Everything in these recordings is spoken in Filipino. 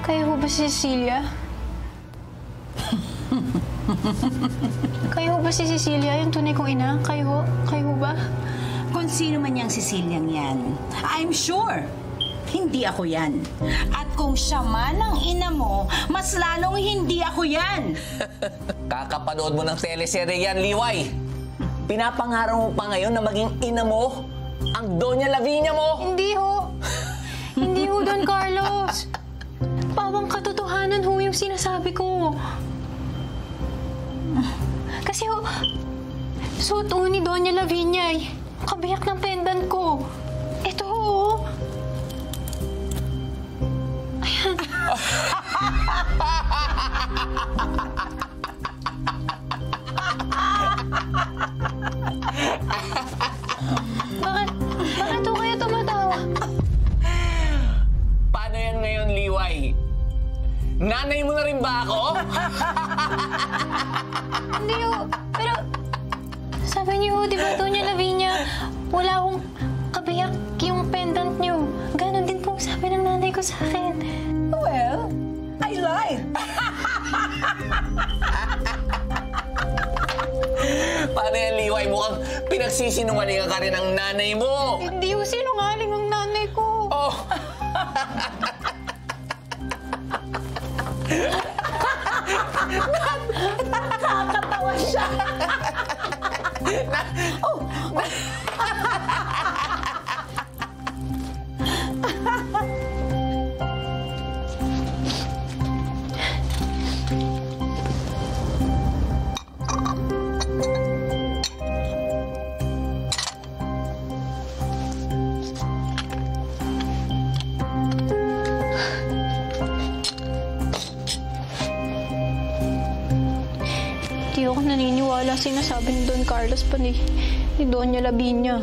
Kayo ho ba si Cecilia? Kayo ho ba si Cecilia, yung tunay kong ina? Kayo ho ba? Kung sino man yung Ceciliang yan, I'm sure hindi ako yan. At kung siya man ang ina mo, mas lalong hindi ako yan. Kakapanood mo ng teleserye yan, Liway. Pinapangarap mo pa ngayon na maging ina mo ang Doña Lavinia mo. Hindi ho. Hindi ho, Don Carlos. Pawang katotohanan ho yung sinasabi ko. Kasi ho, suot ho ni Doña Lavinia ay kabiyak ng pendant ko. Ito ho. Ayan. Bakit ho kayo tumatawa? Paano yan ngayon, Liway? Nanay mo na rin ba ako? Hindi ho. Pero, sabi niyo ho, di ba, Doña Lavinia, wala akong kabiyak yung pendant niyo. Ganon din po sabi ng nanay ko sa akin. Well, I lied. Paano yan, Liway? Mukhang pinagsisinungalingan ka rin ng nanay mo. Hindi ho sinungaling ang nanay ko. Oh! Nakakatawa siya. Hindi ako naniniwala sinasabi ni Don Carlos pa ni Doña Lavinia.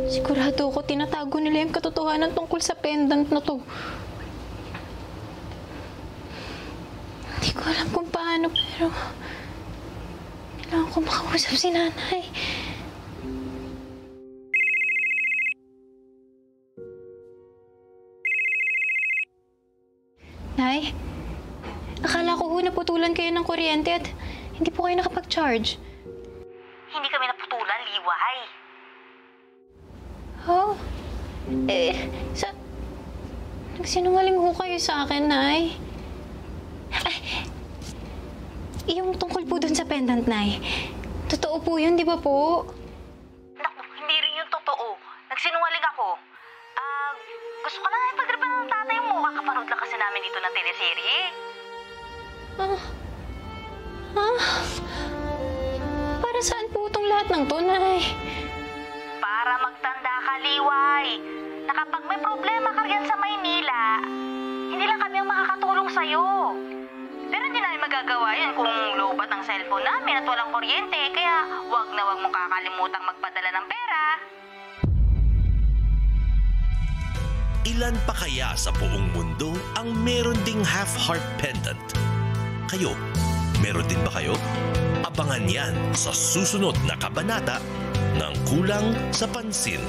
Sigurado ako tinatago nila yung katotohanan tungkol sa pendant na to. Hindi ko alam kung paano, pero kailangan ko makausap si nanay. Nay, akala ko naputulan kayo ng kuryente at hindi po kayo nakapag-charge. Hindi kami naputulan, Liway. Oh? Nagsinungaling ho kayo sa akin, Nay. Ay, yung tungkol po dun sa pendant, Nay. Totoo po yun, di ba po? Naku, hindi rin yung totoo. Nagsinungaling ako. Gusto ko na ipagripan ng tatay mo. Kakapanood lang kasi namin dito ng teleserye. Para saan po itong lahat ng to, Nay? Para magtanda ka, Liway. Na kapag may problema ka riyan sa Maynila, hindi lang kami ang makakatulong sa'yo. Pero hindi namin magagawa yun kung lobat ang cellphone namin at walang kuryente. Kaya wag na wag mong kakalimutang magpadala ng pera. Ilan pa kaya sa buong mundo ang meron ding half-heart pendant? Kayo, meron din ba kayo? Abangan yan sa susunod na kabanata ng Kulang sa Pansin.